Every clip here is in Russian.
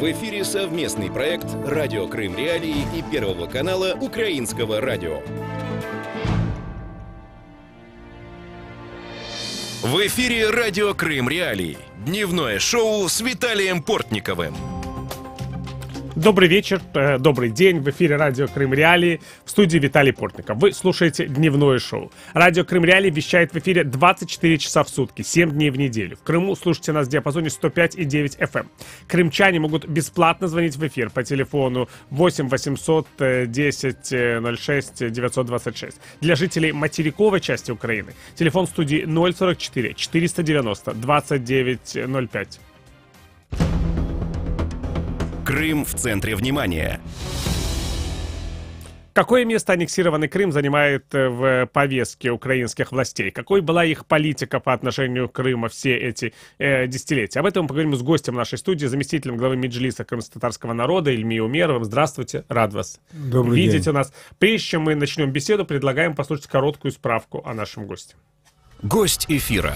В эфире совместный проект «Радио Крым Реалии» и Первого канала Украинского радио. В эфире «Радио Крым Реалии». Дневное шоу с Виталием Портниковым. Добрый вечер, добрый день. В эфире «Радио Крым Реалии», в студии Виталий Портников. Вы слушаете дневное шоу. «Радио Крым Реалии» вещает в эфире 24 часа в сутки, 7 дней в неделю. В Крыму слушайте нас в диапазоне 105,9 FM. Крымчане могут бесплатно звонить в эфир по телефону 8 800 10 06 926. Для жителей материковой части Украины телефон студии 044 490 2905. Крым в центре внимания. Какое место аннексированный Крым занимает в повестке украинских властей? Какой была их политика по отношению к Крыму все эти десятилетия? Об этом мы поговорим с гостем нашей студии, заместителем главы Меджлиса крымско-татарского народа Ильмей Умеровым. Здравствуйте, рад вас видеть у нас. Прежде чем мы начнем беседу, предлагаем послушать короткую справку о нашем госте. Гость эфира.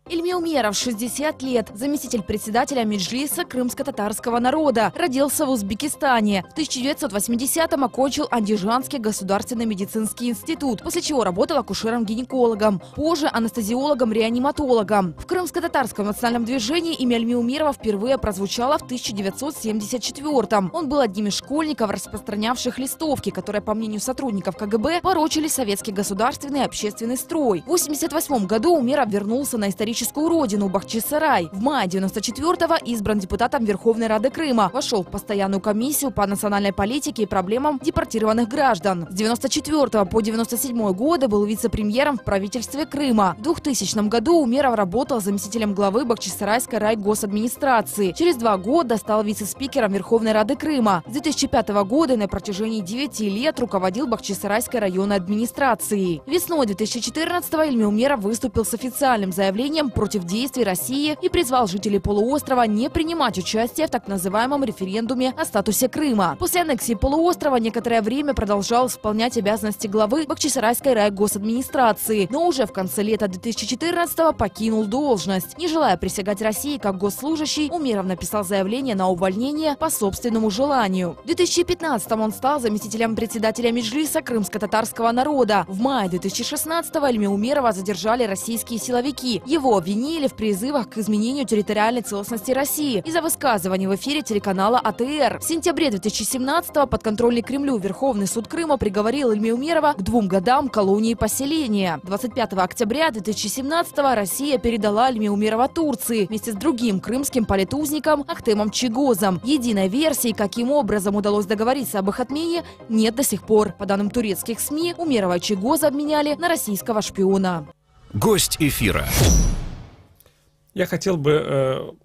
Ильмей Умеров, 60 лет, заместитель председателя Меджлиса крымско-татарского народа. Родился в Узбекистане. В 1980-м окончил Андижанский государственный медицинский институт, после чего работал акушером-гинекологом, позже анестезиологом-реаниматологом. В крымско-татарском национальном движении имя Ильмея Умерова впервые прозвучало в 1974-м. Он был одним из школьников, распространявших листовки, которые, по мнению сотрудников КГБ, порочили советский государственный и общественный строй. В 1988 году Умеров вернулся на историческую родину Бахчисарай. В мае 1994-го избран депутатом Верховной Рады Крыма. Вошел в постоянную комиссию по национальной политике и проблемам депортированных граждан. С 1994 по 1997 годы был вице-премьером в правительстве Крыма. В 2000 году Умеров работал заместителем главы Бахчисарайской райгосадминистрации. Через 2 года стал вице-спикером Верховной Рады Крыма. С 2005 года на протяжении 9 лет руководил Бахчисарайской районной администрацией. Весной 2014-го Ильмей Умеров выступил с официальным заявлением против действий России и призвал жителей полуострова не принимать участие в так называемом референдуме о статусе Крыма. После аннексии полуострова некоторое время продолжал исполнять обязанности главы Бахчисарайской райгосадминистрации, но уже в конце лета 2014-го покинул должность. Не желая присягать России как госслужащий, Умеров написал заявление на увольнение по собственному желанию. В 2015-м он стал заместителем председателя Меджлиса крымско-татарского народа. В мае 2016-го Ильмея Умерова задержали российские силовики. Его обвинили в призывах к изменению территориальной целостности России из-за высказываний в эфире телеканала АТР. В сентябре 2017-го подконтрольный Кремлю Верховный суд Крыма приговорил Ильмея Умерова к 2 годам колонии поселения. 25 октября 2017-го Россия передала Ильмея Умерова Турции вместе с другим крымским политузником Ахтемом Чигозом. Единой версии, каким образом удалось договориться об их отмене, нет до сих пор. По данным турецких СМИ, Умерова и Чигоза обменяли на российского шпиона. Гость эфира. Я хотел бы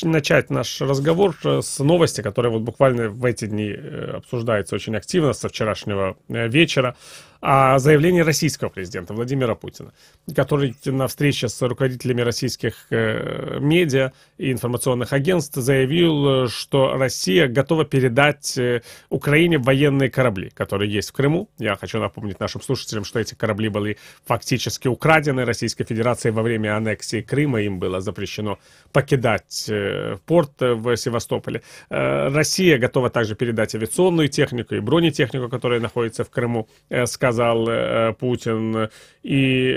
начать наш разговор с новости, которая вот буквально в эти дни обсуждается очень активно со вчерашнего вечера, о заявлении российского президента Владимира Путина, который на встрече с руководителями российских медиа и информационных агентств заявил, что Россия готова передать Украине военные корабли, которые есть в Крыму. Я хочу напомнить нашим слушателям, что эти корабли были фактически украдены Российской Федерацией во время аннексии Крыма. Им было запрещено покидать порт в Севастополе. Россия готова также передать авиационную технику и бронетехнику, которая находится в Крыму, сказал Путин, и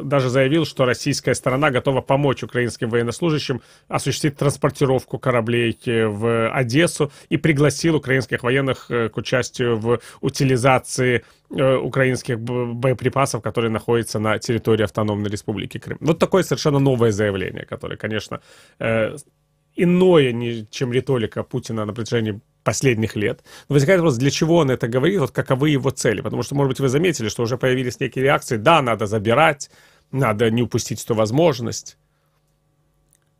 даже заявил, что российская сторона готова помочь украинским военнослужащим осуществить транспортировку кораблей в Одессу и пригласил украинских военных к участию в утилизации украинских боеприпасов, которые находятся на территории Автономной Республики Крым. Вот такое совершенно новое заявление, которое, конечно, иное, чем риторика Путина на протяжении последних лет. Но возникает вопрос, для чего он это говорит, вот каковы его цели. Потому что, может быть, вы заметили, что уже появились некие реакции. Да, надо забирать, надо не упустить эту возможность.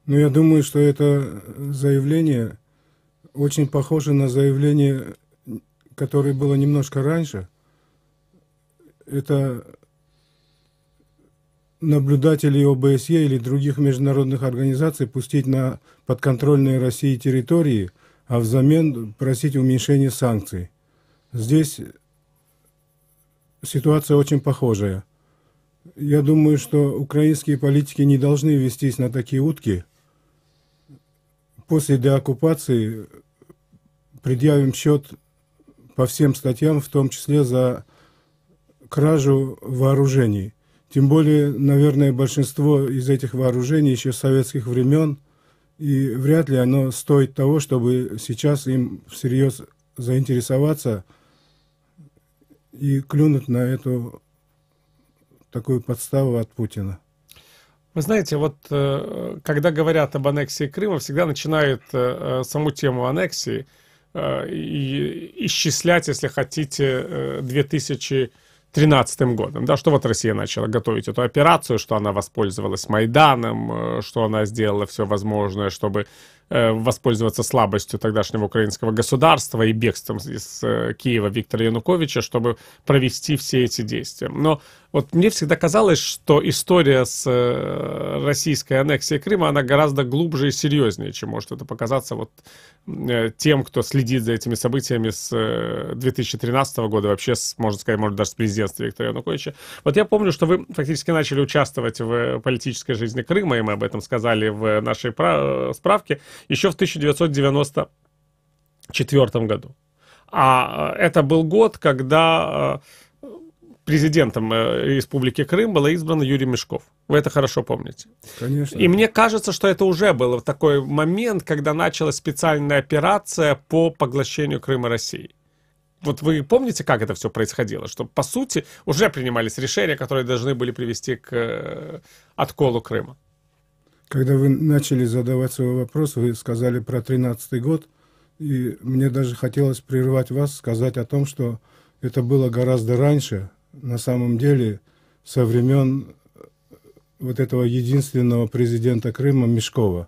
Ну, я думаю, что это заявление очень похоже на заявление, которое было немножко раньше. Это наблюдателей ОБСЕ или других международных организаций пустить на подконтрольные России территории, а взамен просить уменьшения санкций. Здесь ситуация очень похожая. Я думаю, что украинские политики не должны вестись на такие утки, после деоккупации предъявим счет по всем статьям, в том числе за кражу вооружений. Тем более, наверное, большинство из этих вооружений еще с советских времен, и вряд ли оно стоит того, чтобы сейчас им всерьез заинтересоваться и клюнуть на эту такую подставу от Путина. Вы знаете, вот когда говорят об аннексии Крыма, всегда начинают саму тему аннексии и исчислять, если хотите, 2013 годом. Да, что вот Россия начала готовить эту операцию, что она воспользовалась Майданом, что она сделала все возможное, чтобы воспользоваться слабостью тогдашнего украинского государства и бегством из Киева Виктора Януковича, чтобы провести все эти действия. Но вот мне всегда казалось, что история с российской аннексией Крыма, она гораздо глубже и серьезнее, чем может это показаться вот тем, кто следит за этими событиями с 2013 года, вообще, можно сказать, может, даже с президентства Виктора Януковича. Вот я помню, что вы фактически начали участвовать в политической жизни Крыма, и мы об этом сказали в нашей справке, еще в 1994 году. А это был год, когда президентом Республики Крым был избран Юрий Мешков. Вы это хорошо помните. Конечно. И мне кажется, что это уже был такой момент, когда началась специальная операция по поглощению Крыма Россией. Вот вы помните, как это все происходило? Что, по сути, уже принимались решения, которые должны были привести к отколу Крыма. Когда вы начали задавать свой вопрос, вы сказали про 2013 год, и мне даже хотелось прервать вас, сказать о том, что это было гораздо раньше, на самом деле, со времен вот этого единственного президента Крыма Мешкова.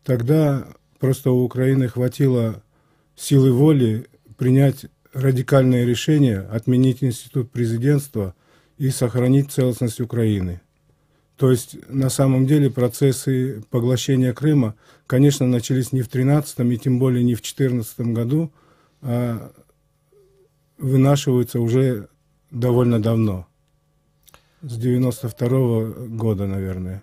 Тогда просто у Украины хватило силы воли принять радикальное решение, отменить институт президентства и сохранить целостность Украины. То есть, на самом деле, процессы поглощения Крыма, конечно, начались не в 2013 и тем более не в 2014 году, а вынашиваются уже довольно давно. С 1992 года, наверное.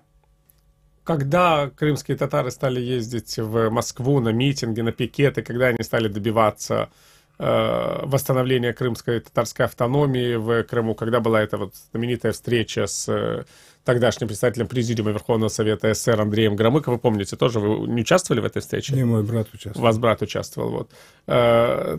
Когда крымские татары стали ездить в Москву на митинги, на пикеты, когда они стали добиваться восстановления крымской татарской автономии в Крыму, когда была эта вот знаменитая встреча с тогдашним председателем Президиума Верховного Совета СССР Андреем Громыко, вы помните, тоже вы не участвовали в этой встрече? Не, мой брат участвовал. У вас брат участвовал, вот.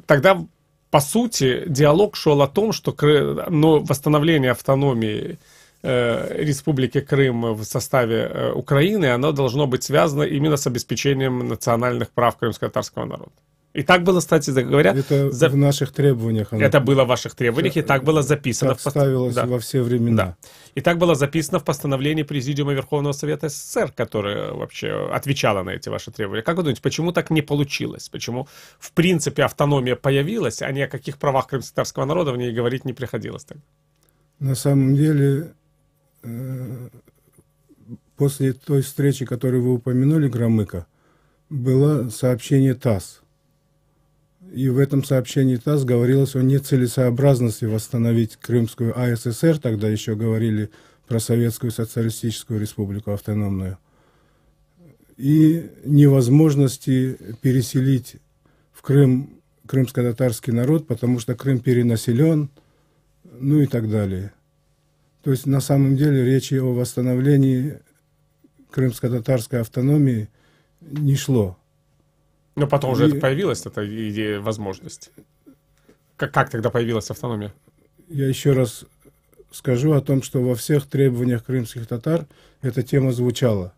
Тогда, по сути, диалог шел о том, что восстановление автономии Республики Крым в составе Украины, оно должно быть связано именно с обеспечением национальных прав крымско-татарского народа. И так было, кстати говоря... Это в наших требованиях. Это было в ваших требованиях, и так было записано... Так ставилось во все времена. Да. И так было записано в постановлении Президиума Верховного Совета СССР, которое вообще отвечало на эти ваши требования. Как вы думаете, почему так не получилось? Почему, в принципе, автономия появилась, а ни о каких правах крымско-татарского народа в ней говорить не приходилось тогда? На самом деле, после той встречи, которую вы упомянули, Громыко, было сообщение ТАСС. И в этом сообщении ТАСС говорилось о нецелесообразности восстановить Крымскую АССР, тогда еще говорили про Советскую Социалистическую Республику Автономную, и невозможности переселить в Крым крымско-татарский народ, потому что Крым перенаселен, ну и так далее. То есть на самом деле речи о восстановлении крымско-татарской автономии не шло. Но потом уже это появилась, эта идея, возможность. Как тогда появилась автономия? Я еще раз скажу о том, что во всех требованиях крымских татар эта тема звучала.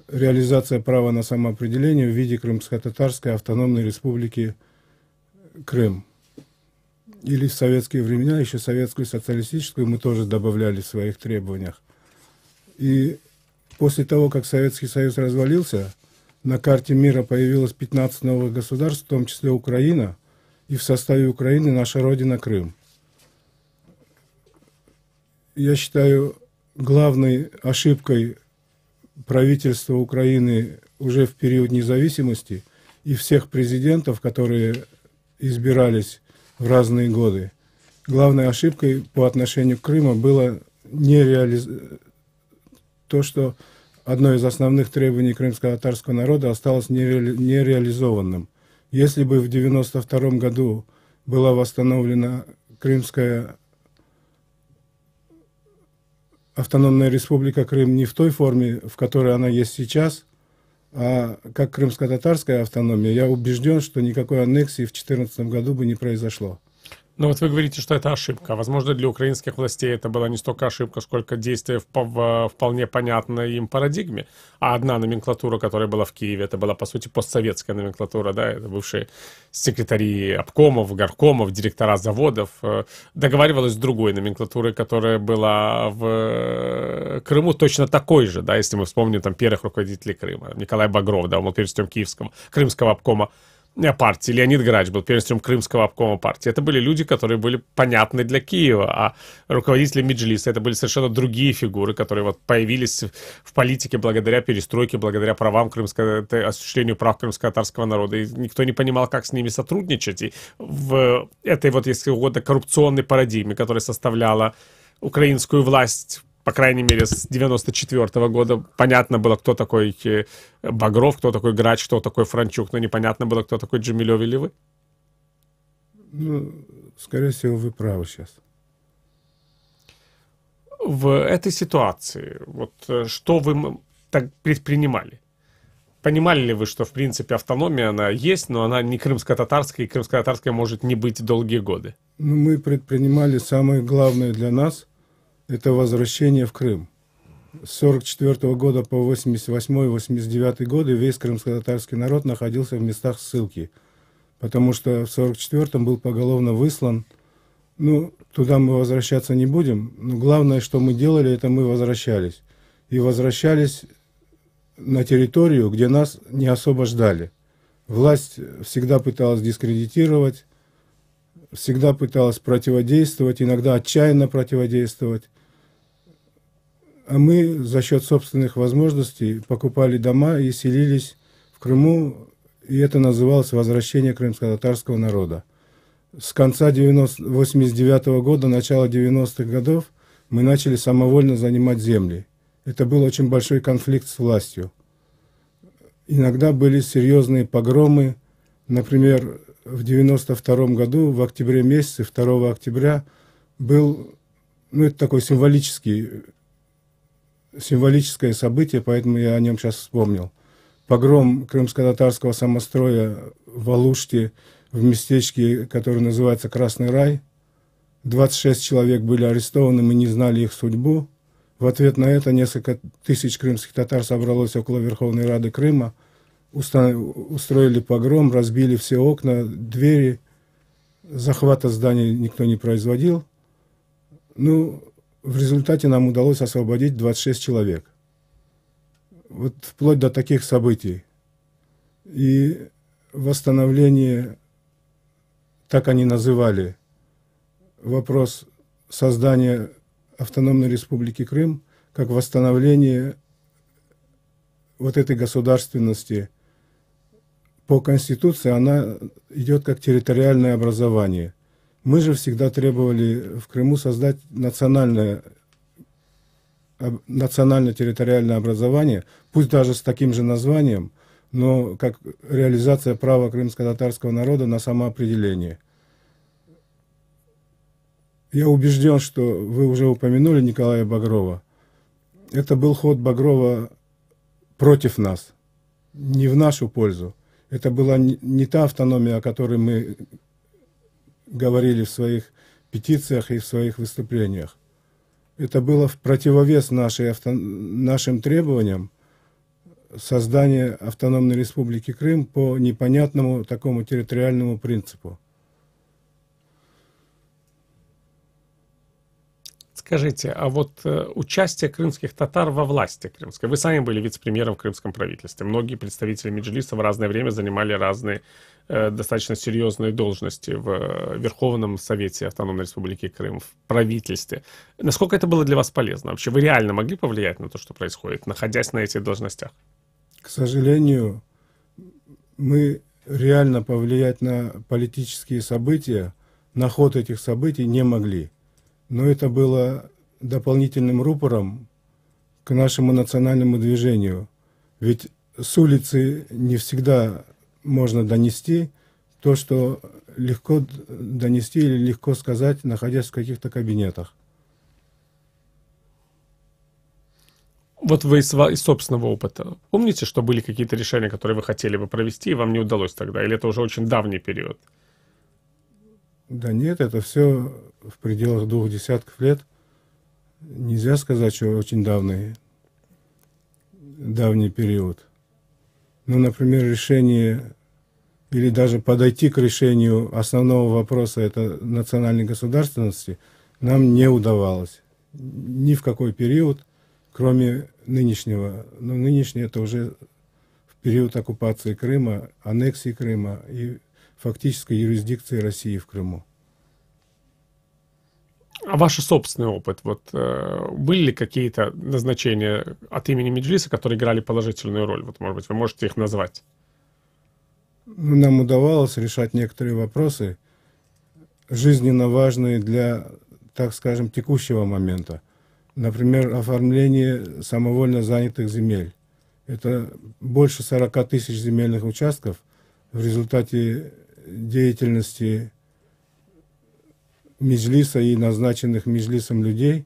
Реализация права на самоопределение в виде Крымско-татарской автономной республики Крым. Или в советские времена, еще советскую социалистическую мы тоже добавляли в своих требованиях. И после того, как Советский Союз развалился, на карте мира появилось 15 новых государств, в том числе Украина, и в составе Украины наша родина Крым. Я считаю, главной ошибкой правительства Украины уже в период независимости и всех президентов, которые избирались в разные годы, главной ошибкой по отношению к Крыму было то, что одно из основных требований крымско-татарского народа осталось нереализованным. Если бы в 1992 году была восстановлена Крымская автономная республика Крым не в той форме, в которой она есть сейчас, а как крымско-татарская автономия, я убежден, что никакой аннексии в 2014 году бы не произошло. Но вот вы говорите, что это ошибка. Возможно, для украинских властей это была не столько ошибка, сколько действие в вполне понятной им парадигме. А одна номенклатура, которая была в Киеве, это была, по сути, постсоветская номенклатура, да, это бывшие секретари обкомов, горкомов, директора заводов, договаривалась с другой номенклатурой, которая была в Крыму точно такой же, да, если мы вспомним там первых руководителей Крыма. Николай Багров, да, он был первенством Крымского обкома партии, Леонид Грач был первенством Крымского обкома партии. Это были люди, которые были понятны для Киева, а руководители Меджлиса это были совершенно другие фигуры, которые вот появились в политике благодаря перестройке, благодаря правам осуществлению прав крымско-татарского народа. И никто не понимал, как с ними сотрудничать. И в этой вот, если угодно, коррупционной парадигме, которая составляла украинскую власть, по крайней мере, с 1994 года, понятно было, кто такой Багров, кто такой Грач, кто такой Франчук, но непонятно было, кто такой Джемилев или вы. Ну, скорее всего, вы правы сейчас. В этой ситуации, вот что вы так предпринимали? Понимали ли вы, что, в принципе, автономия, она есть, но она не крымско-татарская, и крымско-татарская может не быть долгие годы? Ну, мы предпринимали самое главное для нас – это возвращение в Крым. С 1944 года по 1988-1989 годы весь крымско-татарский народ находился в местах ссылки, потому что в 1944 был поголовно выслан. Ну, туда мы возвращаться не будем, но главное, что мы делали, это мы возвращались. И возвращались на территорию, где нас не особо ждали. Власть всегда пыталась дискредитировать, всегда пыталась противодействовать, иногда отчаянно противодействовать. А мы за счет собственных возможностей покупали дома и селились в Крыму, и это называлось возвращение крымско-татарского народа. С конца 1989 года, начала 90-х годов мы начали самовольно занимать земли. Это был очень большой конфликт с властью. Иногда были серьезные погромы. Например, в 1992 году, в октябре месяце, 2 октября, был, ну, это такое символическое событие, поэтому я о нем сейчас вспомнил. Погром крымско-татарского самостроя в Алуште, в местечке, которое называется Красный Рай. 26 человек были арестованы, мы не знали их судьбу. В ответ на это несколько тысяч крымских татар собралось около Верховной Рады Крыма, устроили погром, разбили все окна, двери. Захвата зданий никто не производил. Ну, в результате нам удалось освободить 26 человек. Вот вплоть до таких событий. И восстановление, так они называли, вопрос создания автономной республики Крым, как восстановление вот этой государственности. По Конституции она идет как территориальное образование. Мы же всегда требовали в Крыму создать национально-территориальное образование, пусть даже с таким же названием, но как реализация права крымско-татарского народа на самоопределение. Я убежден, что вы уже упомянули Николая Багрова. Это был ход Багрова против нас, не в нашу пользу. Это была не та автономия, о которой мы говорили в своих петициях и в своих выступлениях. Это было в противовес нашим требованиям создания автономной республики Крым по непонятному такому территориальному принципу. Скажите, а вот участие крымских татар во власти крымской, вы сами были вице-премьером в крымском правительстве, многие представители Меджлиса в разное время занимали разные достаточно серьезные должности в Верховном Совете Автономной Республики Крым, в правительстве. Насколько это было для вас полезно? Вообще вы реально могли повлиять на то, что происходит, находясь на этих должностях? К сожалению, мы реально повлиять на политические события, на ход этих событий не могли. Но это было дополнительным рупором к нашему национальному движению. Ведь с улицы не всегда можно донести то, что легко донести или легко сказать, находясь в каких-то кабинетах. Вот вы из собственного опыта помните, что были какие-то решения, которые вы хотели бы провести, и вам не удалось тогда? Или это уже очень давний период? Да нет, это все в пределах 2 десятков лет. Нельзя сказать, что очень давний период. Ну, например, решение или даже подойти к решению основного вопроса, это национальной государственности, нам не удавалось. Ни в какой период, кроме нынешнего. Но нынешний это уже в период оккупации Крыма, аннексии Крыма и фактической юрисдикции России в Крыму. А ваш собственный опыт, вот были ли какие-то назначения от имени Меджлиса, которые играли положительную роль? Вот, может быть, вы можете их назвать? Ну, нам удавалось решать некоторые вопросы, жизненно важные для, так скажем, текущего момента. Например, оформление самовольно занятых земель. Это больше 40 тысяч земельных участков в результате деятельности Меджлиса и назначенных Меджлисом людей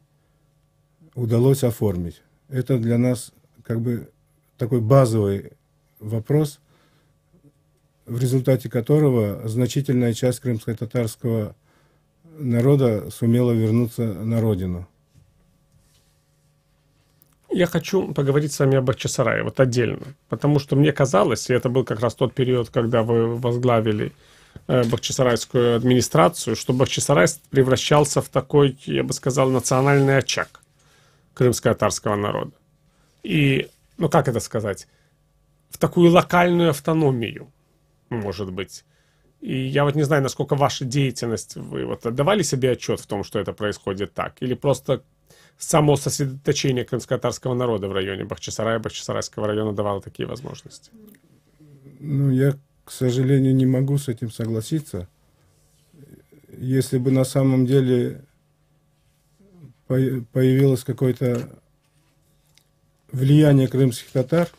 удалось оформить. Это для нас как бы такой базовый вопрос, в результате которого значительная часть крымско-татарского народа сумела вернуться на родину. Я хочу поговорить с вами об Бахчисарае, вот отдельно, потому что мне казалось, и это был как раз тот период, когда вы возглавили бахчисарайскую администрацию, что Бахчисарай превращался в такой, я бы сказал, национальный очаг крымско-татарского народа. И, ну как это сказать, в такую локальную автономию, может быть. И я вот не знаю, насколько ваша деятельность, вы вот отдавали себе отчет в том, что это происходит так, или просто само сосредоточение крымско-татарского народа в районе Бахчисарая, Бахчисарайского района давало такие возможности? Ну, я, к сожалению, не могу с этим согласиться. Если бы на самом деле появилось какое-то влияние крымских татар,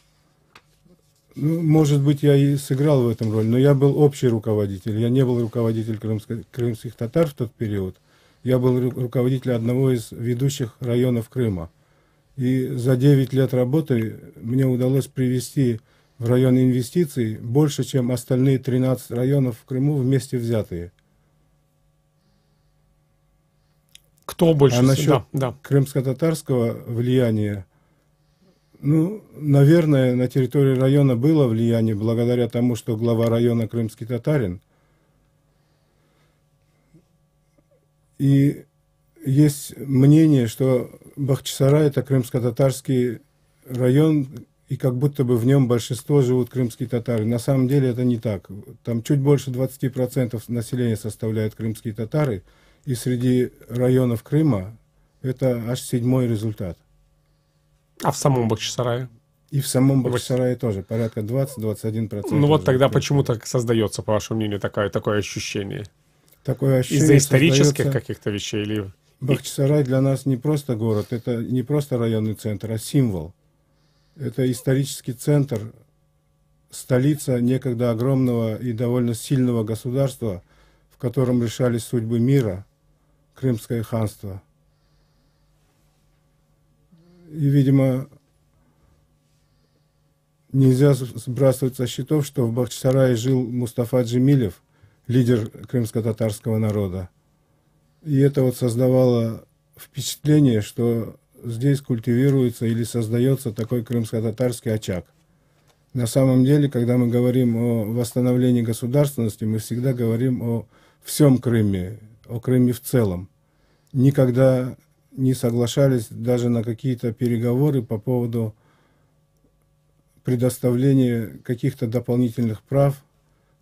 ну, может быть, я и сыграл в этом роль, но я был общий руководитель. Я не был руководителем крымских татар в тот период. Я был руководителем одного из ведущих районов Крыма. И за 9 лет работы мне удалось привести в район инвестиций больше, чем остальные 13 районов в Крыму вместе взятые. Кто больше? А насчет да. крымско-татарского влияния, ну, наверное, на территории района было влияние благодаря тому, что глава района крымский татарин. И есть мнение, что Бахчисарай — это крымско-татарский район, и как будто бы в нем большинство живут крымские татары. На самом деле это не так. Там чуть больше 20% населения составляют крымские татары, и среди районов Крыма это аж 7-й результат. А в самом Бахчисарае? И в самом Бахчисарае тоже порядка 20-21%. Ну вот тогда почему так создается, по вашему мнению, такое ощущение? Такое ощущение из-за исторических каких-то вещей? Или... Бахчисарай для нас не просто город, это не просто районный центр, а символ. Это исторический центр, столица некогда огромного и довольно сильного государства, в котором решались судьбы мира, Крымское ханство. И, видимо, нельзя сбрасывать со счетов, что в Бахчисарае жил Мустафа Джемилев, лидер крымско-татарского народа. И это вот создавало впечатление, что здесь культивируется или создается такой крымско-татарский очаг. На самом деле, когда мы говорим о восстановлении государственности, мы всегда говорим о всем Крыме, о Крыме в целом. Никогда не соглашались даже на какие-то переговоры по поводу предоставления каких-то дополнительных прав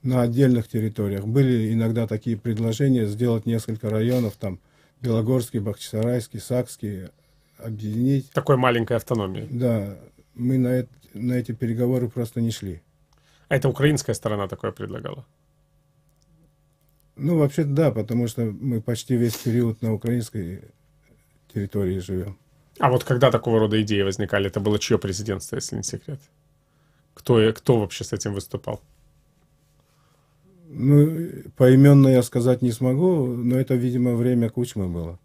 на отдельных территориях. Были иногда такие предложения сделать несколько районов, там Белогорский, Бахчисарайский, Сакский, объединить. Такой маленькой автономии. Да, мы на эти переговоры просто не шли. А это украинская сторона такое предлагала? Ну, вообще да, потому что мы почти весь период на украинской территории живем. А вот когда такого рода идеи возникали, это было чье президентство, если не секрет? Кто вообще с этим выступал? Ну, поименно я сказать не смогу, но это, видимо, время Кучмы было.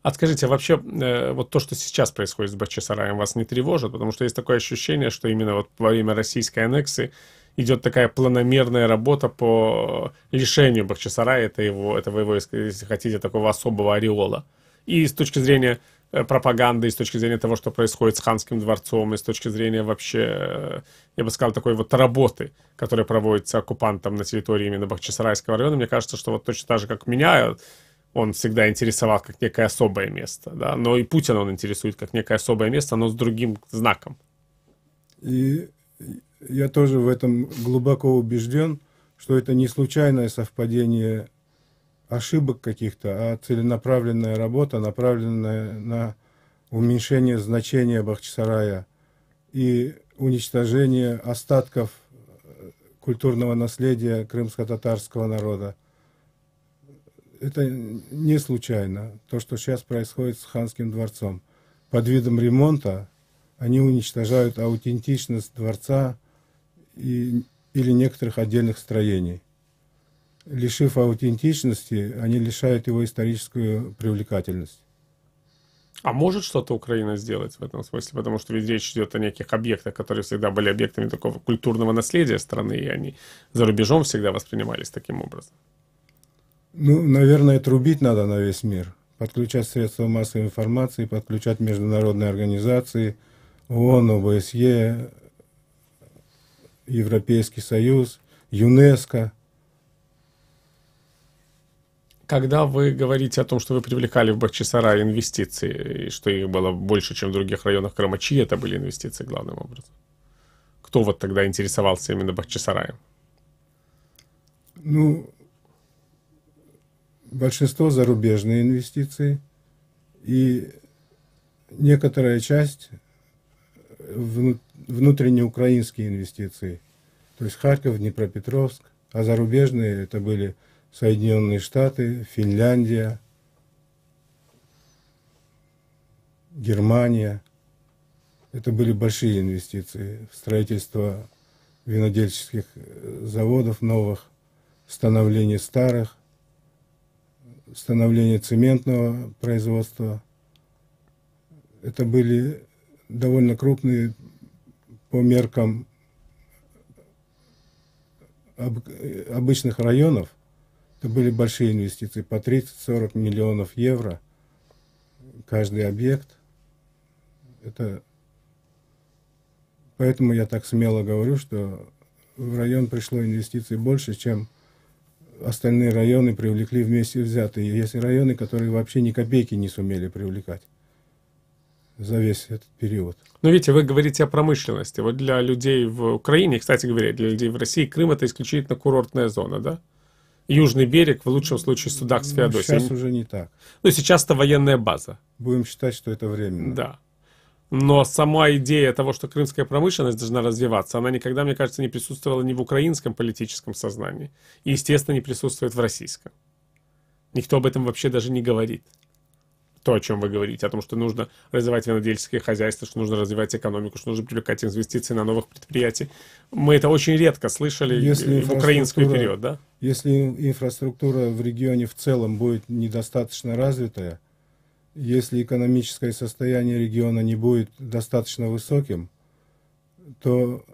А скажите, а вообще вот то, что сейчас происходит с Бахчисараем, вас не тревожит? Потому что есть такое ощущение, что именно вот во время российской аннексии идет такая планомерная работа по лишению Бахчисарая этого его, если хотите, такого особого ореола. И с точки зрения пропаганды, и с точки зрения того, что происходит с Ханским дворцом, и с точки зрения вообще, я бы сказал, такой вот работы, которая проводится оккупантом на территории именно Бахчисарайского района, мне кажется, что вот точно так же, как меня, он всегда интересовал как некое особое место, да, но и Путина он интересует как некое особое место, но с другим знаком. И я тоже в этом глубоко убежден, что это не случайное совпадение ошибок каких-то, а целенаправленная работа, направленная на уменьшение значения Бахчисарая и уничтожение остатков культурного наследия крымско-татарского народа. Это не случайно, то, что сейчас происходит с Ханским дворцом. Под видом ремонта они уничтожают аутентичность дворца или некоторых отдельных строений. Лишив аутентичности, они лишают его историческую привлекательность. А может что-то Украина сделать в этом смысле? Потому что ведь речь идет о неких объектах, которые всегда были объектами такого культурного наследия страны, и они за рубежом всегда воспринимались таким образом. Ну, наверное, трубить надо на весь мир. Подключать средства массовой информации, подключать международные организации, ООН, ОБСЕ, Европейский Союз, ЮНЕСКО. Когда вы говорите о том, что вы привлекали в Бахчисарай инвестиции, и что их было больше, чем в других районах Крыма, чьи это были инвестиции главным образом? Кто вот тогда интересовался именно Бахчисараем? Ну, большинство зарубежные инвестиции и некоторая часть внутреннеукраинские инвестиции. То есть Харьков, Днепропетровск, а зарубежные это были Соединенные Штаты, Финляндия, Германия. Это были большие инвестиции в строительство винодельческих заводов новых, становление старых, становление цементного производства. Это были довольно крупные по меркам обычных районов. Это были большие инвестиции, по 30-40 миллионов евро каждый объект. Поэтому я так смело говорю, что в район пришло инвестиций больше, чем остальные районы привлекли вместе взятые. Есть районы, которые вообще ни копейки не сумели привлекать за весь этот период. Но видите, вы говорите о промышленности. Вот для людей в Украине, кстати говоря, для людей в России Крым — это исключительно курортная зона, да? Южный берег, в лучшем случае, Судак с Феодосией. Сейчас уже не так. Ну, сейчас это военная база. Будем считать, что это временно. Да. Но сама идея того, что крымская промышленность должна развиваться, она никогда, мне кажется, не присутствовала ни в украинском политическом сознании. И, естественно, не присутствует в российском. Никто об этом вообще даже не говорит. То, о чем вы говорите, о том, что нужно развивать винодельческое хозяйство, что нужно развивать экономику, что нужно привлекать инвестиции на новых предприятий. Мы это очень редко слышали в украинский период, да? Если инфраструктура в регионе в целом будет недостаточно развитая, если экономическое состояние региона не будет достаточно высоким, то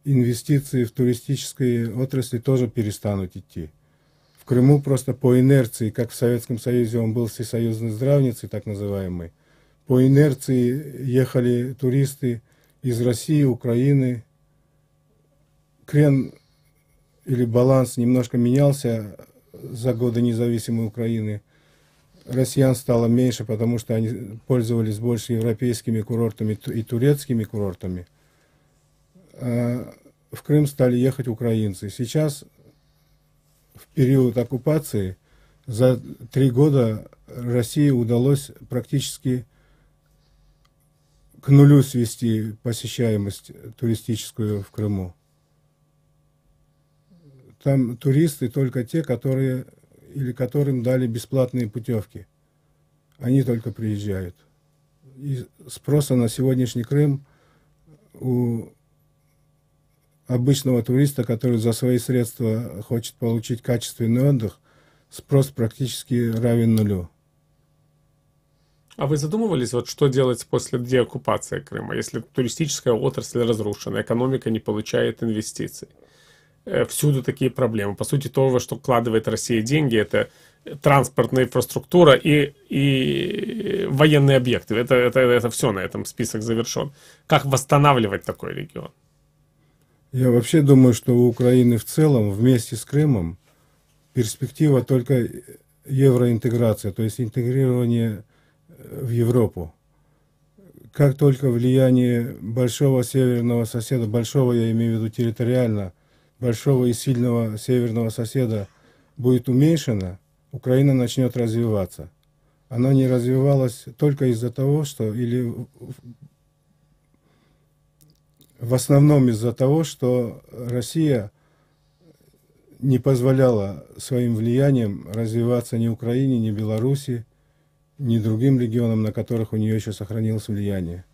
инвестиции в туристические отрасли тоже перестанут идти. В Крыму просто по инерции, как в Советском Союзе он был всесоюзной здравницей, так называемый, по инерции ехали туристы из России, Украины. Крен или баланс немножко менялся за годы независимой Украины. Россиян стало меньше, потому что они пользовались больше европейскими курортами и турецкими курортами. А в Крым стали ехать украинцы. Сейчас, в период оккупации, за 3 года России удалось практически к нулю свести посещаемость туристическую в Крыму. Там туристы только те, которым дали бесплатные путевки. Они только приезжают. И спроса на сегодняшний Крым у обычного туриста, который за свои средства хочет получить качественный отдых, спрос практически равен нулю. А вы задумывались, вот что делать после деоккупации Крыма, если туристическая отрасль разрушена, экономика не получает инвестиций? Всюду такие проблемы. По сути, то, во что вкладывает Россия деньги, это транспортная инфраструктура и военные объекты. Это все на этом список завершен. Как восстанавливать такой регион? Я вообще думаю, что у Украины в целом вместе с Крымом перспектива только евроинтеграция, то есть интегрирование в Европу. Как только влияние большого северного соседа, большого я имею в виду территориально, большого и сильного северного соседа будет уменьшено, Украина начнет развиваться. Она не развивалась только из-за того, что, или в основном из-за того, что Россия не позволяла своим влиянием развиваться ни Украине, ни Беларуси, ни другим регионам, на которых у нее еще сохранилось влияние.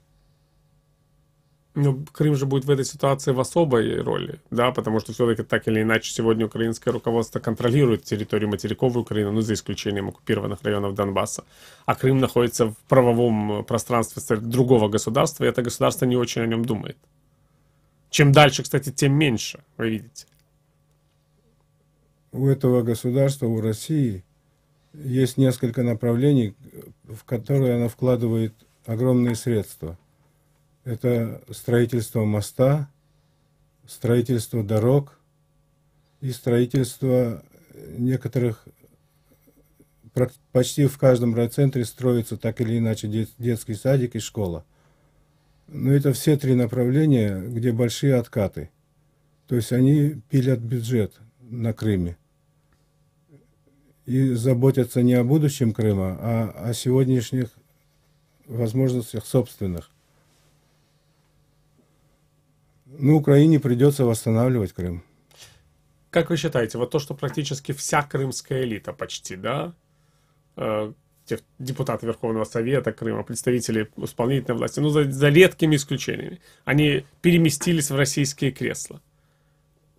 Ну, Крым же будет в этой ситуации в особой роли, да, потому что все-таки так или иначе сегодня украинское руководство контролирует территорию материковой Украины, ну, за исключением оккупированных районов Донбасса, а Крым находится в правовом пространстве другого государства, и это государство не очень о нем думает. Чем дальше, кстати, тем меньше, вы видите. У этого государства, у России, есть несколько направлений, в которые она вкладывает огромные средства. Это строительство моста, строительство дорог и строительство некоторых, почти в каждом райцентре строится так или иначе детский садик и школа. Но это все три направления, где большие откаты. То есть они пилят бюджет на Крыме. И заботятся не о будущем Крыма, а о сегодняшних возможностях собственных. Ну, Украине придется восстанавливать Крым. Как вы считаете, вот то, что практически вся крымская элита почти, да, депутаты Верховного Совета Крыма, представители исполнительной власти, ну, за редкими исключениями, они переместились в российские кресла.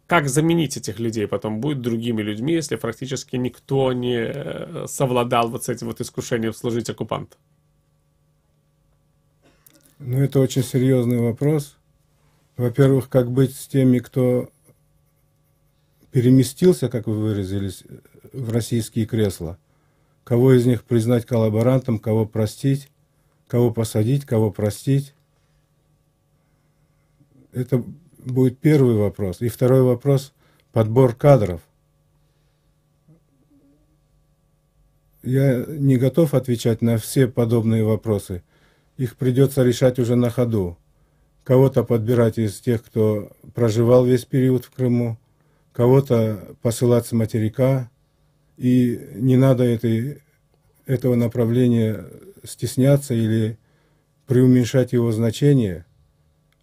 Как заменить этих людей потом будет другими людьми, если практически никто не совладал вот с этим вот искушением служить оккупанту? Ну, это очень серьезный вопрос. Во-первых, как быть с теми, кто переместился, как вы выразились, в российские кресла? Кого из них признать коллаборантом, кого простить, кого посадить, кого простить? Это будет первый вопрос. И второй вопрос – подбор кадров. Я не готов отвечать на все подобные вопросы. Их придется решать уже на ходу. Кого-то подбирать из тех, кто проживал весь период в Крыму, кого-то посылать с материка. И не надо этого направления стесняться или преуменьшать его значение.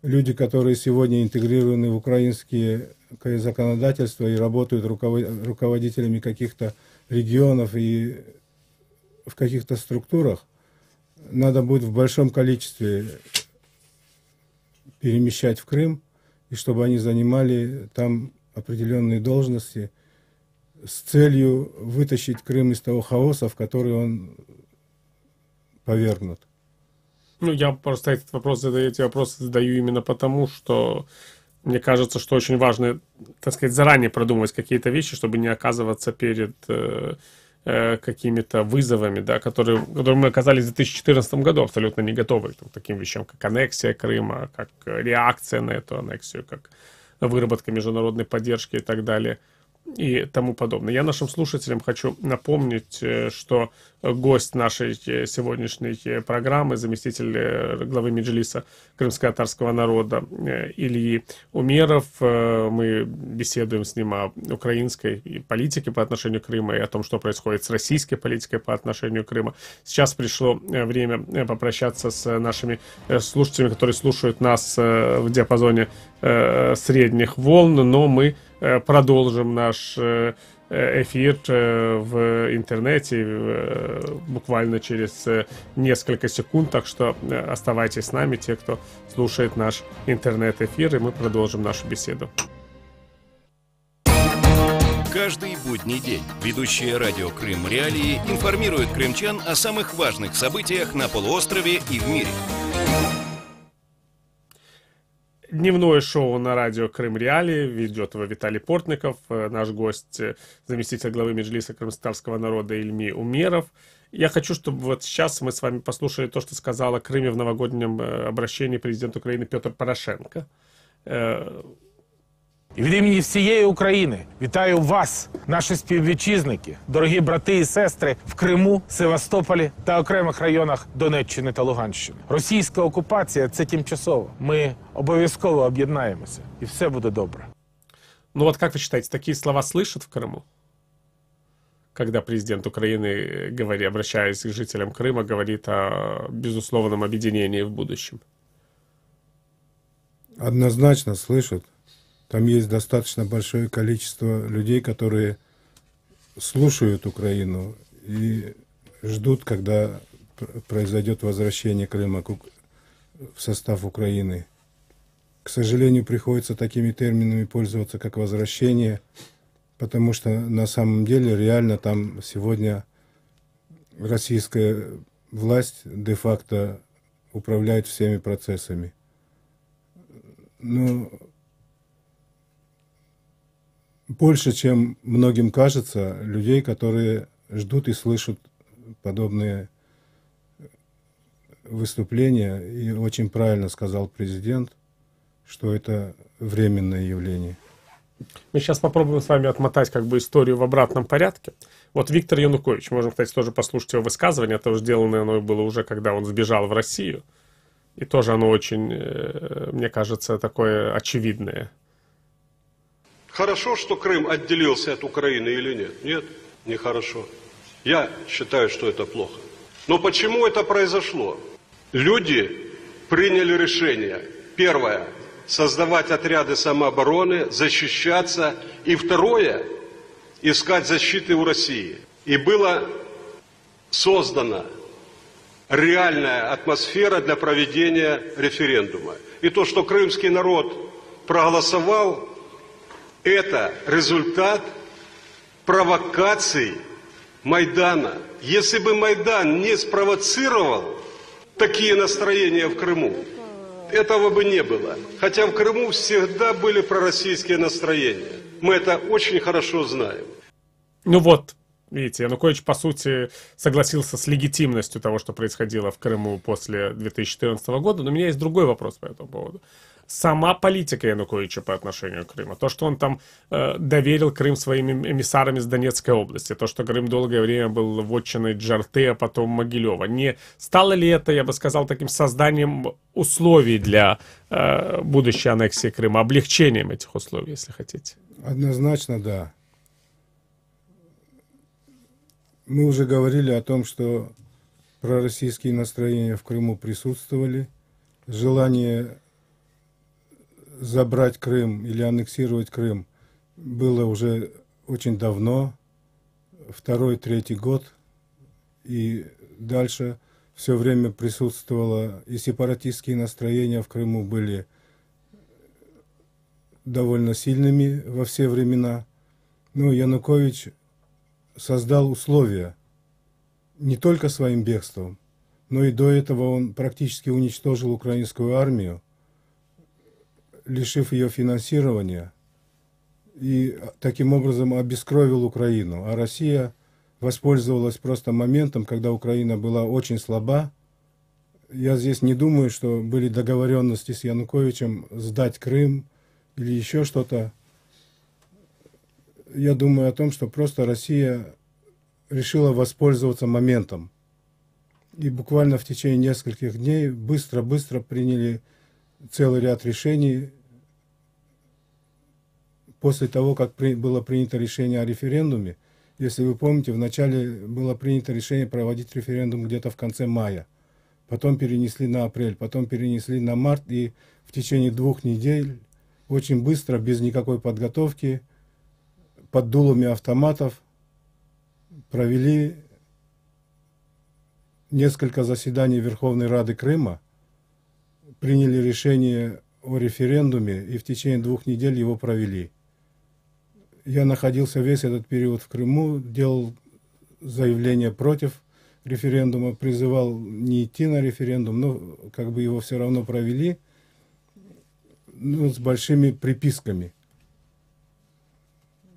Люди, которые сегодня интегрированы в украинские законодательства и работают руководителями каких-то регионов и в каких-то структурах, надо будет в большом количестве перемещать в Крым, и чтобы они занимали там определенные должности с целью вытащить Крым из того хаоса, в который он повергнут. Ну, я просто эти вопросы задаю именно потому, что мне кажется, что очень важно, так сказать, заранее продумывать какие-то вещи, чтобы не оказываться перед какими-то вызовами, да, которые мы оказались в 2014 году абсолютно не готовы к таким вещам, как аннексия Крыма, как реакция на эту аннексию, как выработка международной поддержки и так далее. И тому подобное. Я нашим слушателям хочу напомнить, что гость нашей сегодняшней программы, заместитель главы Меджлиса крымско-татарского народа Ильи Умеров. Мы беседуем с ним о украинской политике по отношению к Крыму и о том, что происходит с российской политикой по отношению к Крыму. Сейчас пришло время попрощаться с нашими слушателями, которые слушают нас в диапазоне средних волн, но мы продолжим наш эфир в интернете буквально через несколько секунд. Так что оставайтесь с нами, те, кто слушает наш интернет-эфир, и мы продолжим нашу беседу. Каждый будний день ведущие радио «Крым Реалии» информируют крымчан о самых важных событиях на полуострове и в мире. Дневное шоу на радио «Крым Реалии», ведет его Виталий Портников, наш гость, заместитель главы Меджлиса крымскотатарского народа Ильми Умеров. Я хочу, чтобы вот сейчас мы с вами послушали то, что сказал о Крыме в новогоднем обращении президент України Петр Порошенко. І від імені всієї України вітаю вас, наші співвітчизники, дорогі брати і сестри в Криму, Севастополі та окремих районах Донеччини та Луганщини. Російська окупація – це тимчасово. Ми обов'язково об'єднаємося, і все буде добре. Ну вот как вы считаете, такие слова слышат в Крыму? Когда президент Украины, обращаясь к жителям Крыма, говорит о безусловном объединении в будущем? Однозначно слышат. Там есть достаточно большое количество людей, которые слушают Украину и ждут, когда произойдет возвращение Крыма в состав Украины. К сожалению, приходится такими терминами пользоваться, как возвращение, потому что на самом деле реально там сегодня российская власть де-факто управляет всеми процессами. Но больше, чем многим кажется, людей, которые ждут и слышат подобные выступления. И очень правильно сказал президент, что это временное явление. Мы сейчас попробуем с вами отмотать историю в обратном порядке. Вот Виктор Янукович, можем, кстати, тоже послушать его высказывание. Это сделано оно было уже, когда он сбежал в Россию. И тоже оно очень, мне кажется, такое очевидное. Хорошо, что Крым отделился от Украины или нет? Нет, нехорошо. Я считаю, что это плохо. Но почему это произошло? Люди приняли решение. Первое – создавать отряды самообороны, защищаться. И второе – искать защиты у России. И была создана реальная атмосфера для проведения референдума. И то, что крымский народ проголосовал, это результат провокаций Майдана. Если бы Майдан не спровоцировал такие настроения в Крыму, этого бы не было. Хотя в Крыму всегда были пророссийские настроения. Мы это очень хорошо знаем. Ну вот, видите, Янукович, по сути, согласился с легитимностью того, что происходило в Крыму после 2014 года. Но у меня есть другой вопрос по этому поводу. Сама политика Януковича по отношению к Крыму, то, что он там доверил Крым своим эмиссарам из Донецкой области, то, что Крым долгое время был вотчиной Джарты, а потом Могилева, не стало ли это, я бы сказал, таким созданием условий для будущей аннексии Крыма, облегчением этих условий, если хотите? Однозначно, да. Мы уже говорили о том, что пророссийские настроения в Крыму присутствовали, желание забрать Крым или аннексировать Крым было уже очень давно, второй, третий год, и дальше все время присутствовало, и сепаратистские настроения в Крыму были довольно сильными во все времена. Но Янукович создал условия не только своим бегством, но и до этого он практически уничтожил украинскую армию, лишив ее финансирования, и таким образом обескровил Украину. А Россия воспользовалась просто моментом, когда Украина была очень слаба. Я здесь не думаю, что были договоренности с Януковичем сдать Крым или еще что-то. Я думаю о том, что просто Россия решила воспользоваться моментом. И буквально в течение нескольких дней быстро приняли целый ряд решений. После того, как было принято решение о референдуме, если вы помните, вначале было принято решение проводить референдум где-то в конце мая. Потом перенесли на апрель, потом перенесли на март. И в течение 2 недель очень быстро, без никакой подготовки, под дулами автоматов провели несколько заседаний Верховной Рады Крыма, приняли решение о референдуме и в течение 2 недель его провели. Я находился весь этот период в Крыму, делал заявление против референдума, призывал не идти на референдум, но как бы его все равно провели, с большими приписками.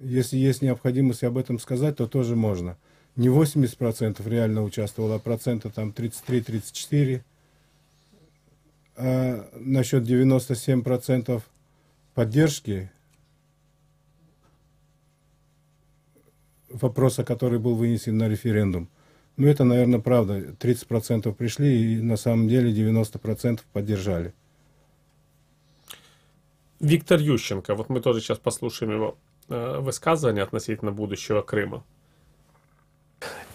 Если есть необходимость об этом сказать, то тоже можно. Не 80% реально участвовало, а процента там 33-34%. А насчет 97% поддержки вопроса, который был вынесен на референдум, ну это, наверное, правда. 30% пришли, и на самом деле 90% поддержали. Виктор Ющенко, вот мы тоже сейчас послушаем его высказывание относительно будущего Криму.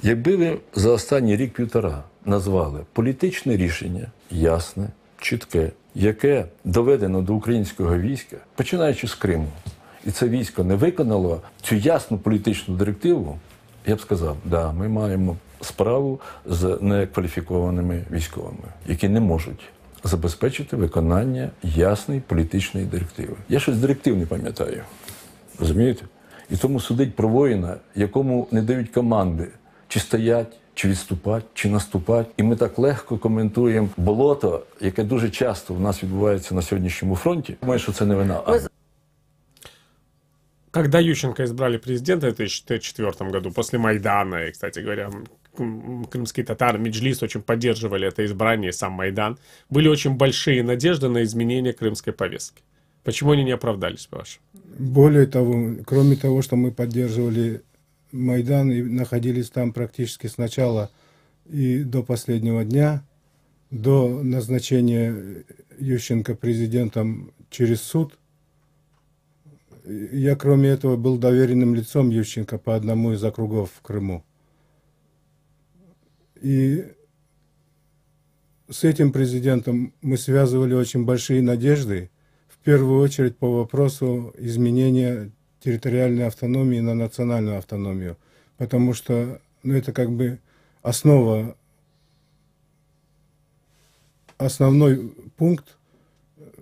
Якби ви за останній рік-півтора назвали політичне рішення ясне, чітке, яке доведено до українського війська, починаючи з Криму, і це військо не виконало цю ясну політичну директиву, я б сказав, да, ми маємо справу з некваліфікованими військовими, які не можуть забезпечити виконання ясної політичної директиви. Я щось директив не пам'ятаю, розумієте? І тому судить про воїна, якому не дають команди, чи стоять, чи відступати, чи наступати. І ми так легко коментуємо болото, яке дуже часто в нас відбувається на сьогоднішньому фронті. Думаю, що це не вина. Когда Ющенко избрали президента в 2004 году, после Майдана, и, кстати говоря, крымские татары, Меджлис очень поддерживали это избрание, сам Майдан, были очень большие надежды на изменение крымской повестки. Почему они не оправдались, по-вашему? Более того, кроме того, что мы поддерживали Майдан и находились там практически с начала и до последнего дня, до назначения Ющенко президентом через суд, я, кроме этого, был доверенным лицом Ющенко по одному из округов в Крыму. И с этим президентом мы связывали очень большие надежды, в первую очередь по вопросу изменения территориальной автономии на национальную автономию. Потому что это как бы основной пункт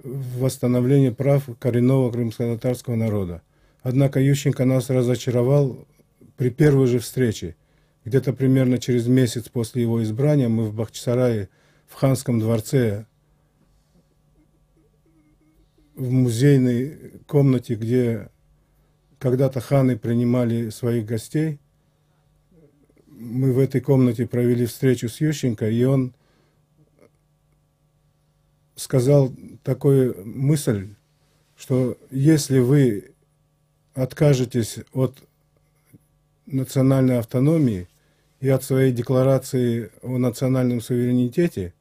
восстановления прав коренного крымско-татарского народа. Однако Ющенко нас разочаровал при первой же встрече. Где-то примерно через месяц после его избрания мы в Бахчисарае, в Ханском дворце, в музейной комнате, где когда-то ханы принимали своих гостей, мы в этой комнате провели встречу с Ющенко, и он сказал такую мысль, что если вы откажетесь от национальной автономии и от своей декларации о национальном суверенитете,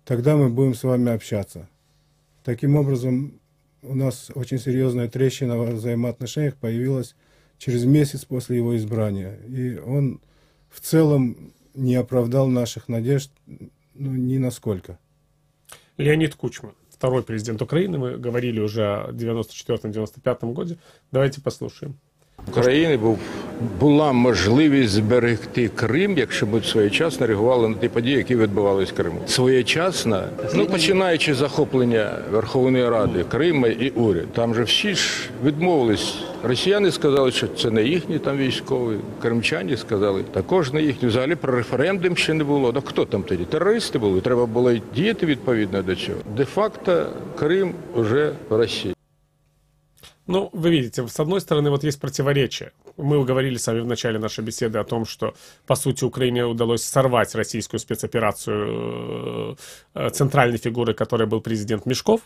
тогда мы будем с вами общаться. Таким образом, у нас очень серьезная трещина в взаимоотношениях появилась через месяц после его избрания. И он в целом не оправдал наших надежд ни насколько. Леонид Кучма, второй президент Украины. Мы говорили уже о 94-95 году. Давайте послушаем. України була можливість зберегти Крим, якщо б своєчасно реагували на ті події, які відбувалися в Криму. Своєчасно, починаючи з захоплення Верховної Ради, Криму і уряд. Там же всі ж відмовились. Росіяни сказали, що це не їхні там військові. Кримчані сказали, також не їхні. Взагалі про референдум ще не було. Так хто там тоді? Терористи були. Треба було діяти відповідно до цього. Де-факто Крим вже в Росії. Ну, вы видите, с одной стороны, вот есть противоречие. Мы говорили с вами в начале нашей беседы о том, что, по сути, Украине удалось сорвать российскую спецоперацию центральной фигуры, которой был президент Мешков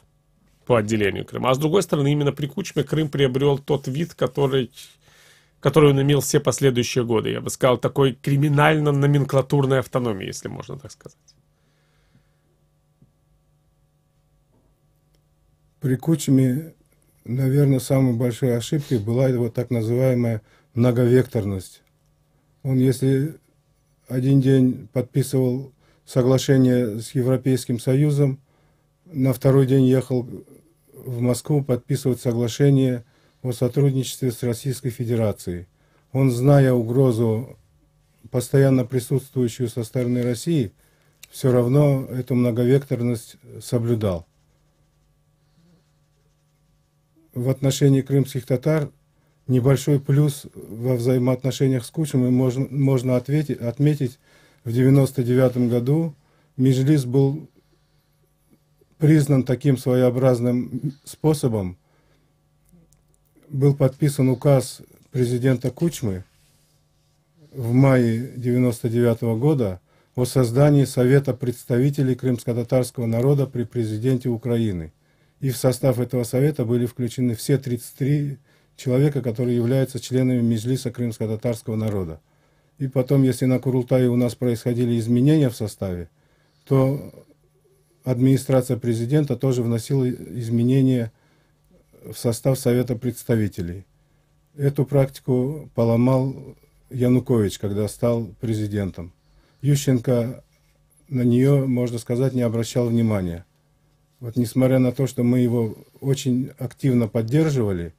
по отделению Крыма. А с другой стороны, именно при Кучме Крым приобрел тот вид, который он имел все последующие годы. Я бы сказал, такой криминально-номенклатурной автономии, если можно так сказать. При Кучме, наверное, самой большой ошибкой была его так называемая многовекторность. Он, если один день подписывал соглашение с Европейским Союзом, на второй день ехал в Москву подписывать соглашение о сотрудничестве с Российской Федерацией. Он, зная угрозу, постоянно присутствующую со стороны России, все равно эту многовекторность соблюдал. В отношении крымских татар небольшой плюс во взаимоотношениях с Кучмой можно отметить. В 1999 году Меджлис был признан таким своеобразным способом. Был подписан указ президента Кучмы в мае 1999 года о создании Совета представителей крымско-татарского народа при президенте Украины. И в состав этого совета были включены все 33 человека, которые являются членами Меджлиса крымско-татарского народа. И потом, если на Курултае у нас происходили изменения в составе, то администрация президента тоже вносила изменения в состав Совета представителей. Эту практику поломал Янукович, когда стал президентом. Ющенко на нее, можно сказать, не обращал внимания. Вот несмотря на то, что мы его очень активно поддерживали,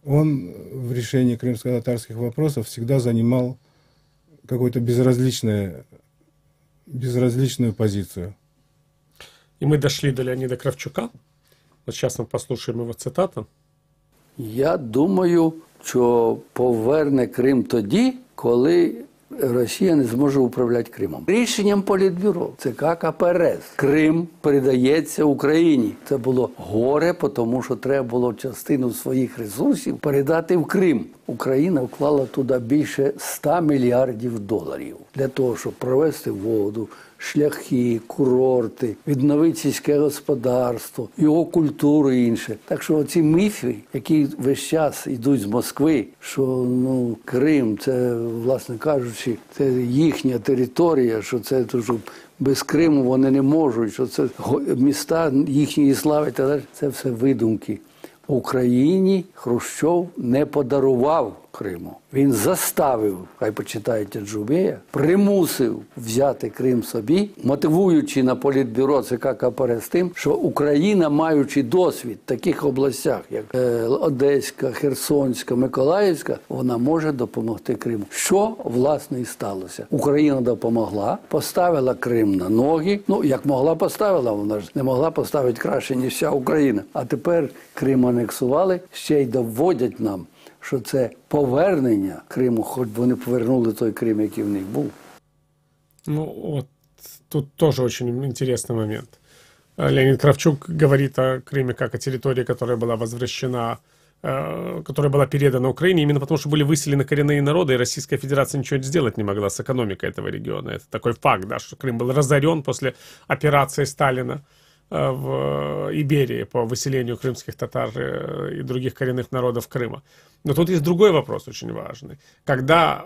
он в решении крымско-татарских вопросов всегда занимал какую-то безразличную позицию. И мы дошли до Леонида Кравчука. Вот сейчас мы послушаем его цитату. Я думаю, що поверне Крим тоді, коли Росія не зможе управляти Кримом. Рішенням Політбюро ЦК КПРС Крим передається Україні. Це було горе, тому що треба було частину своїх ресурсів передати в Крим. Україна вклала туди більше 100 мільярдів доларів для того, щоб провести воду, шляхи, курорти, відновити сільське господарство, його культуру і інше. Так що ці міфи, які весь час йдуть з Москви, що Крим, це, власне кажучи, це їхня територія, що це що без Криму вони не можуть, що це міста їхньої слави, це все видумки. Україні Хрущов не подарував Криму. Він заставив, хай почитаєте Джубея, примусив взяти Крим собі, мотивуючи на Політбюро ЦК КПРС тим, що Україна, маючи досвід в таких областях, як Одеська, Херсонська, Миколаївська, вона може допомогти Криму. Що, власне, і сталося. Україна допомогла, поставила Крим на ноги. Як могла поставила, вона ж не могла поставити краще, ніж вся Україна. А тепер Крим анексували, ще й доводять нам, що це повернення Криму, хоч вони повернули той Крим, який в них був. Вот тут тоже очень интересный момент. Леонид Кравчук говорит о Крыме как о территории, которая была возвращена, которая была передана Украине, именно потому что были выселены коренные народы, и Российская Федерация ничего сделать не могла с экономикой этого региона. Это такой факт, да, что Крым был разорен после операции Сталина в Иберии по выселению крымских татар и других коренных народов Крыма. Но тут есть другой вопрос очень важный. Когда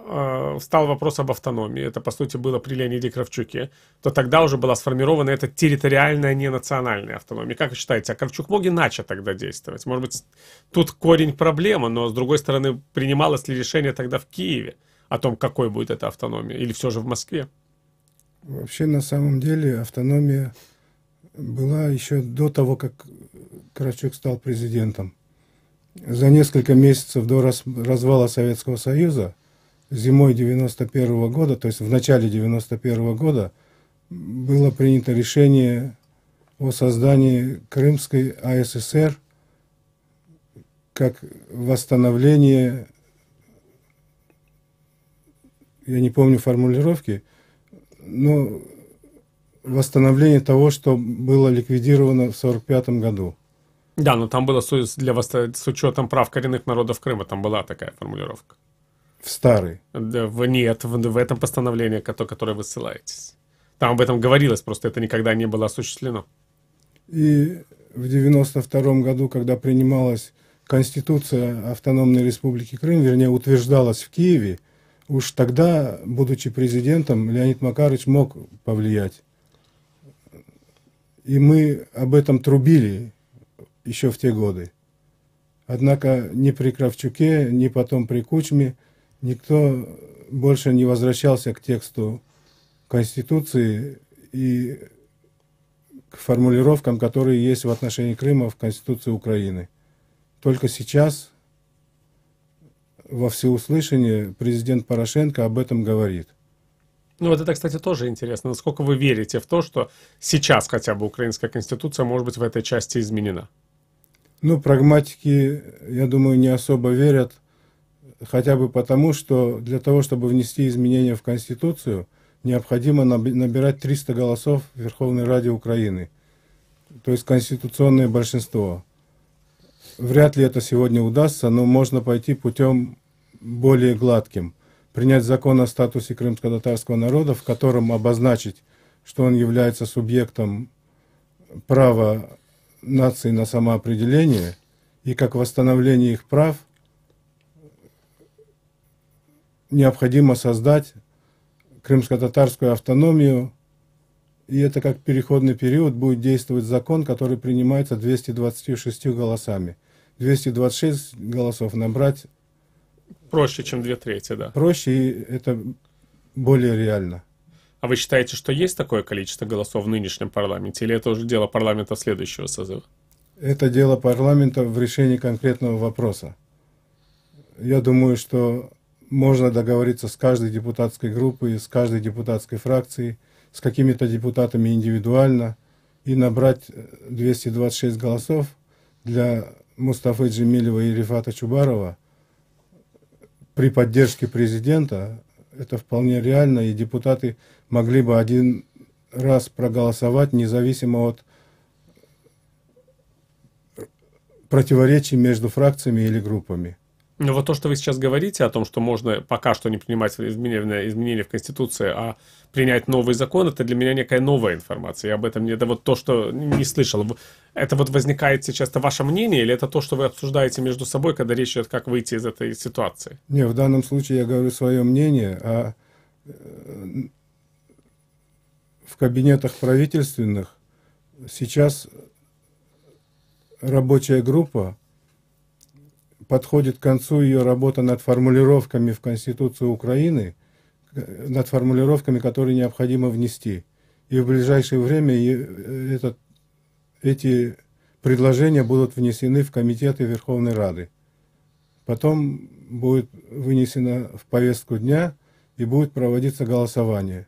встал вопрос об автономии, это по сути было при Леониде Кравчуке, то тогда уже была сформирована эта территориальная ненациональная автономия. Как вы считаете, а Кравчук мог иначе тогда действовать? Может быть, тут корень проблемы, но с другой стороны, принималось ли решение тогда в Киеве о том, какой будет эта автономия, или все же в Москве? Вообще, на самом деле, автономия была еще до того, как Кравчук стал президентом. За несколько месяцев до развала Советского Союза, зимой 1991 года, то есть в начале 1991 года, было принято решение о создании Крымской АССР как восстановление, я не помню формулировки, но восстановление того, что было ликвидировано в 1945 году. Да, но там было с учетом прав коренных народов Крыма, там была такая формулировка. В старой? Нет, в этом постановлении, которое вы ссылаетесь. Там об этом говорилось, просто это никогда не было осуществлено. И в 1992 году, когда принималась Конституция Автономной Республики Крым, вернее, утверждалась в Киеве, уж тогда, будучи президентом, Леонид Макарович мог повлиять. И мы об этом трубили еще в те годы. Однако ни при Кравчуке, ни потом при Кучме никто больше не возвращался к тексту Конституции и к формулировкам, которые есть в отношении Крыма в Конституции Украины. Только сейчас во всеуслышание президент Порошенко об этом говорит. Ну вот это, кстати, тоже интересно. Насколько вы верите в то, что сейчас хотя бы украинская конституция может быть в этой части изменена? Ну, прагматики, я думаю, не особо верят, хотя бы потому, что для того, чтобы внести изменения в Конституцию, необходимо набирать 300 голосов в Верховной Раде Украины, то есть конституционное большинство. Вряд ли это сегодня удастся, но можно пойти путем более гладким. Принять закон о статусе крымско-татарского народа, в котором обозначить, что он является субъектом права нации на самоопределение, и как восстановление их прав необходимо создать крымско-татарскую автономию, и это как переходный период будет действовать закон, который принимается 226 голосами. 226 голосов набрать Проще, чем 2/3, да. проще, и это более реально. А вы считаете, что есть такое количество голосов в нынешнем парламенте, или это уже дело парламента следующего созыва? Это дело парламента в решении конкретного вопроса. Я думаю, что можно договориться с каждой депутатской группой, с каждой депутатской фракцией, с какими-то депутатами индивидуально и набрать 226 голосов для Мустафы Джемилева и Рифата Чубарова при поддержке президента. Это вполне реально, и депутаты могли бы один раз проголосовать, независимо от противоречий между фракциями или группами. Ну вот то, что вы сейчас говорите о том, что можно пока что не принимать изменения в Конституции, а принять новый закон, это для меня некая новая информация. Я об этом это вот то, что не слышал. Это вот возникает сейчас, это ваше мнение, или это то, что вы обсуждаете между собой, когда речь идет, как выйти из этой ситуации? Не, в данном случае я говорю свое мнение, а в кабинетах правительственных сейчас рабочая группа, подходит к концу ее работа над формулировками в Конституцию Украины, над формулировками, которые необходимо внести. И в ближайшее время эти предложения будут внесены в комитеты Верховной Рады. Потом будет вынесено в повестку дня и будет проводиться голосование.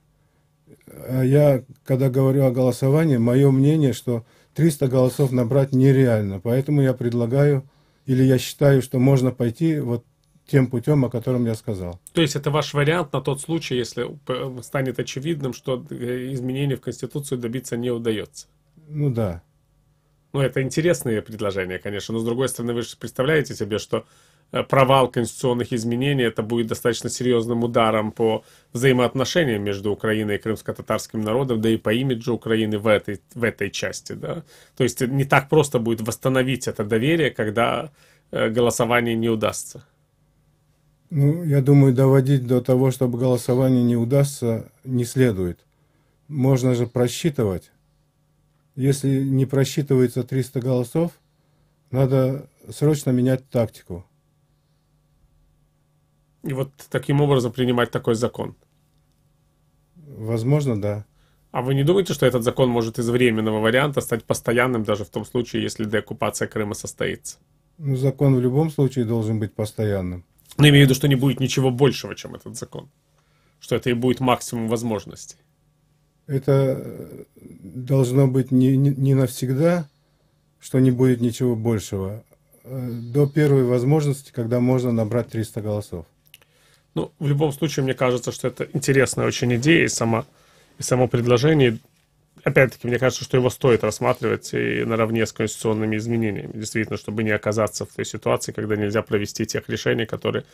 А я, когда говорю о голосовании, мое мнение, что 300 голосов набрать нереально. Поэтому я предлагаю, или я считаю, что можно пойти вот тем путем, о котором я сказал. То есть это ваш вариант на тот случай, если станет очевидным, что изменений в Конституцию добиться не удается? Ну да. Ну это интересные предложения, конечно, но с другой стороны, вы же представляете себе, что провал конституционных изменений это будет достаточно серьезным ударом по взаимоотношениям между Украиной и крымско-татарским народом, да и по имиджу Украины в этой части, да. То есть не так просто будет восстановить это доверие, когда голосование не удастся. Ну, я думаю, доводить до того, чтобы голосование не удастся, не следует. Можно же просчитывать. Если не просчитывается 300 голосов, надо срочно менять тактику. И вот таким образом принимать такой закон. Возможно, да. А вы не думаете, что этот закон может из временного варианта стать постоянным даже в том случае, если деоккупация Крыма состоится? Ну, закон в любом случае должен быть постоянным. Но я имею в виду, что не будет ничего большего, чем этот закон. Что это и будет максимум возможностей. Это должно быть не навсегда, что не будет ничего большего. До первой возможности, когда можно набрать 300 голосов. Ну, в любом случае, мне кажется, что это интересная очень идея и само предложение. Опять-таки, мне кажется, что его стоит рассматривать и наравне с конституционными изменениями. Действительно, чтобы не оказаться в той ситуации, когда нельзя провести тех решений, которые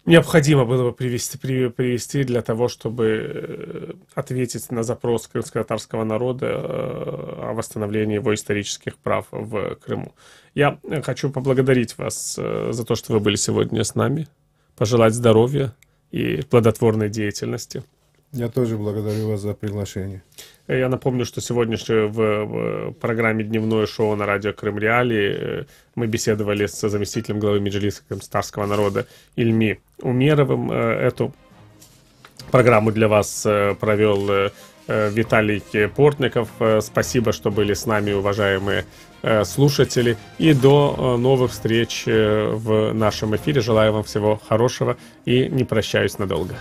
необходимо было бы привести для того, чтобы ответить на запрос крымско-татарского народа о восстановлении его исторических прав в Крыму. Я хочу поблагодарить вас за то, что вы были сегодня с нами, пожелать здоровья и плодотворной деятельности. Я тоже благодарю вас за приглашение. Я напомню, что сегодня в программе «Дневное шоу» на радио Крым Реалии мы беседовали с заместителем главы Меджлиса крымско-татарского народа Ильми Умеровым. Эту программу для вас провел Виталий Портников. Спасибо, что были с нами, уважаемые слушатели. И до новых встреч в нашем эфире. Желаю вам всего хорошего и не прощаюсь надолго.